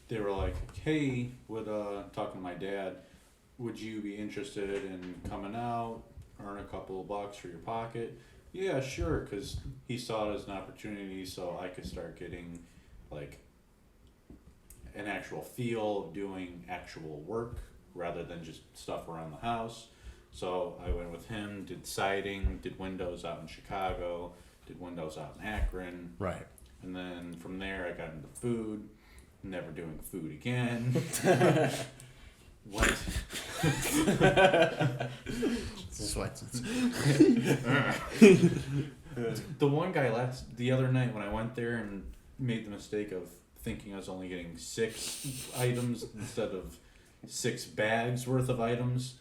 they were like, hey, talking to my dad, would you be interested in coming out, earn a couple of bucks for your pocket? Yeah, sure, because he saw it as an opportunity so I could start getting like an actual feel of doing actual work rather than just stuff around the house. So I went with him, did siding, did windows out in Chicago, did windows out in Akron, Right. and then from there I got into food, never doing food again. Went Sweats. the one guy the other night when I went there and made the mistake of thinking I was only getting 6 items instead of 6 bags worth of items.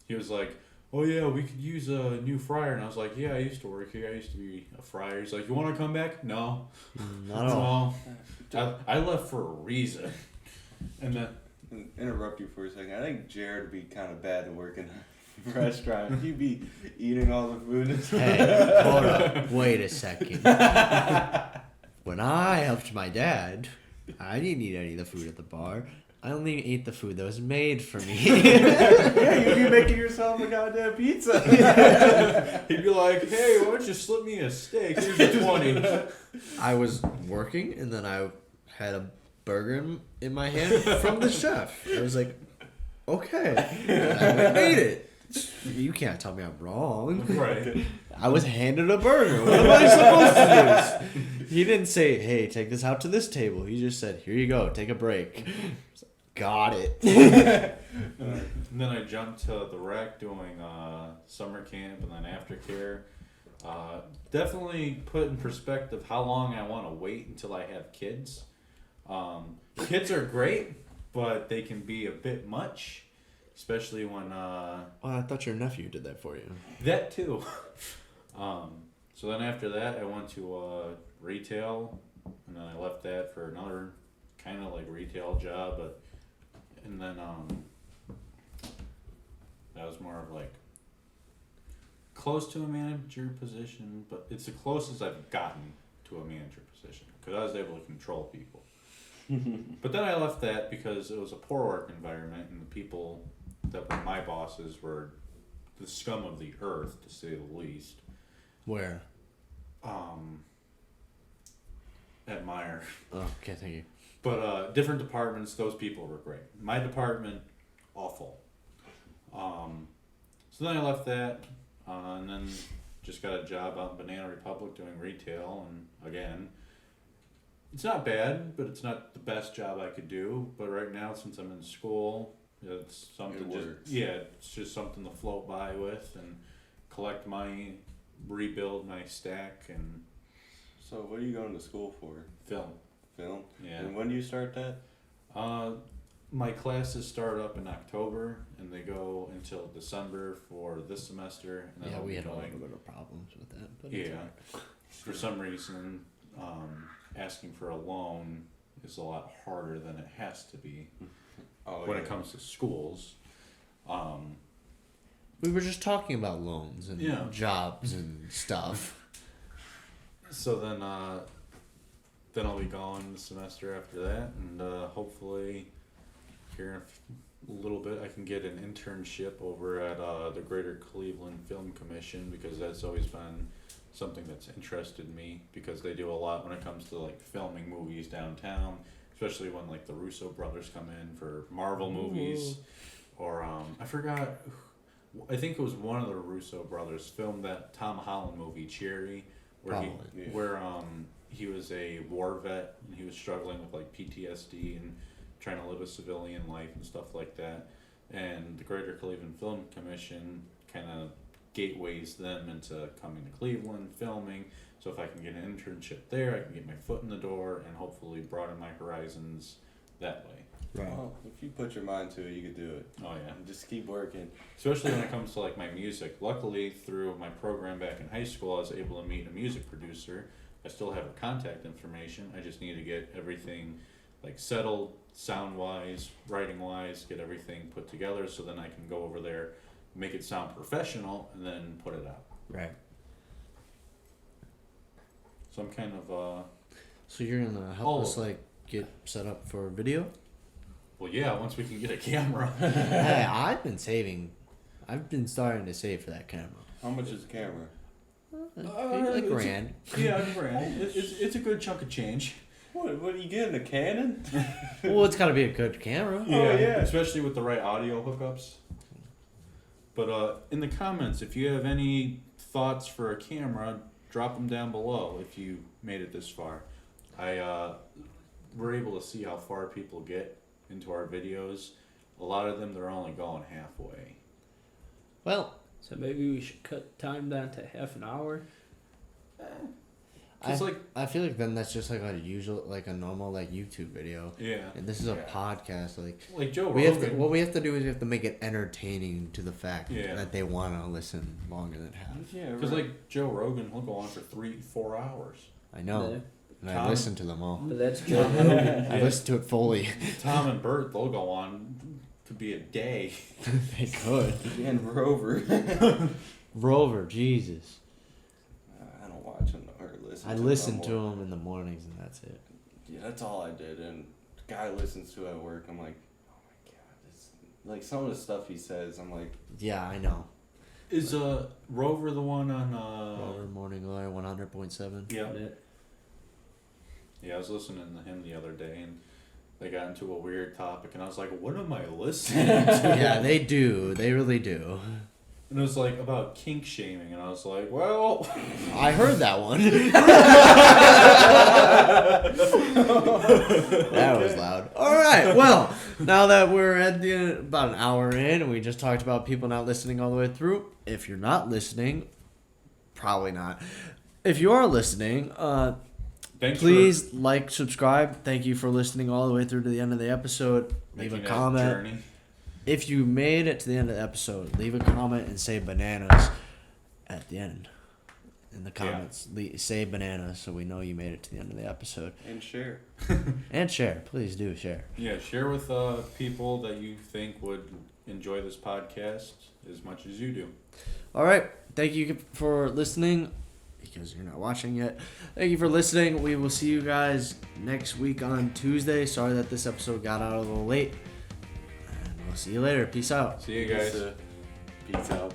He was like, oh yeah, we could use a new fryer. And I was like, yeah, I used to work here. I used to be a fryer. He's like, you want to come back? No. Not at all. No. I left for a reason. And then, Interrupt you for a second. I think Jared would be kind of bad to work in a restaurant. He'd be eating all the food. Hey, hold up. Wait a second. When I helped my dad, I didn't eat any of the food at the bar. I only ate the food that was made for me. Yeah, you'd be making yourself a goddamn pizza. He'd be like, "Hey, why don't you slip me a steak? Here's a 20." I was working, and then I had a burger in my hand from the chef. I was like, okay, I made it. You can't tell me I'm wrong. Right. I was handed a burger. What am I supposed to do? He didn't say, hey, take this out to this table. He just said, here you go, take a break. Got it. And then I jumped to the rec doing summer camp and then aftercare. Definitely put in perspective how long I want to wait until I have kids. Kids are great, but they can be a bit much, especially when Oh, I thought your nephew did that for you. that too. So then after that, I went to retail, and then I left that for another kind of like retail job, and then that was more of like close to a manager position, but it's the closest I've gotten to a manager position because I was able to control people. But then I left that because it was a poor work environment, and the people that were my bosses were the scum of the earth, to say the least. Where? At Meyer. Oh, okay, thank you. But different departments, those people were great. My department, awful. So then I left that, and then just got a job out in Banana Republic doing retail, and again, it's not bad, but it's not the best job I could do. But right now, since I'm in school, it's something it's just something to float by with and collect money, rebuild my stack, and So what are you going to school for? film. Film? Yeah. And when do you start that? My classes start up in October and they go until December for this semester. And then Yeah, I'll we be had a little going- bit of problems with that. But it's Yeah. alright. For some reason, asking for a loan is a lot harder than it has to be Oh, when it comes to schools. We were just talking about loans and Yeah. jobs and stuff. So then I'll be gone the semester after that, and hopefully here in a little bit I can get an internship over at the Greater Cleveland Film Commission, because that's always been something that's interested me, because they do a lot when it comes to like filming movies downtown, especially when like the Russo brothers come in for Marvel movies, or I forgot, I think it was one of the Russo brothers filmed that Tom Holland movie Cherry, where Probably. he was a war vet and he was struggling with like PTSD and trying to live a civilian life and stuff like that, and the Greater Cleveland Film Commission kind of gateways them into coming to Cleveland filming. So if I can get an internship there, I can get my foot in the door and hopefully broaden my horizons that way. Right. Well, if you put your mind to it, you could do it. Oh yeah. And just keep working. Especially when it comes to like my music. Luckily, through my program back in high school, I was able to meet a music producer. I still have her contact information. I just need to get everything like settled, sound wise, writing wise, get everything put together, so then I can go over there, make it sound professional, and then put it out. Right. So I'm kind of So you're gonna help us like get set up for video? well, yeah. Once we can get a camera. Hey, I've been starting to save for that camera. How much is the camera? Like it's grand. Yeah, a grand. It's a good chunk of change. What are you getting, a Canon? Well, it's gotta be a good camera. yeah. Especially with the right audio hookups. But in the comments, if you have any thoughts for a camera, drop them down below if you made it this far. We're able to see how far people get into our videos. A lot of them, they're only going halfway. Well, So maybe we should cut time down to half an hour. It's like, I feel like then that's just like a normal like YouTube video. yeah, And this is a Yeah. podcast. like Joe What Rogan. we have to do is we have to make it entertaining to the fact Yeah. that they want to listen longer than half. Yeah, Because like Joe Rogan, he'll go on for 3-4 hours. I know. Yeah. And I Tom- listen to them all. But that's Joe Rogan. I listen to it fully. Tom and Bert, they'll go on. Could be a day. They could. And Rover. Rover, Jesus. I don't watch him or listen. I to listen him to no more. him in the mornings and that's it. Yeah, that's all I did. And the guy listens to it at work. I'm like, like some of the stuff he says, I'm like, Yeah, I know. Is Rover the one on Rover Morning Glory 100.7. Yeah. That- Yeah, I was listening to him the other day, and they got into a weird topic, and I was like, what am I listening to? Yeah, they do. They really do. And it was like about kink shaming, and I was like, well, I heard that one. That was loud. All right. Well, now that we're at the about an hour in, and we just talked about people not listening all the way through. If you're not listening, probably not. If you are listening, thanks please like, subscribe. Thank you for listening all the way through to the end of the episode. for Leave a making that comment. journey. If you made it to the end of the episode, leave a comment and say bananas at the end. In the comments, say bananas so we know you made it to the end of the episode. and share. And share. Please do share. Yeah, share with people that you think would enjoy this podcast as much as you do. All right. Thank you for listening. Because you're not watching yet. Thank you for listening. We will see you guys next week on Tuesday. Sorry that this episode got out a little late. And we'll see you later. Peace out. See you guys. Peace out.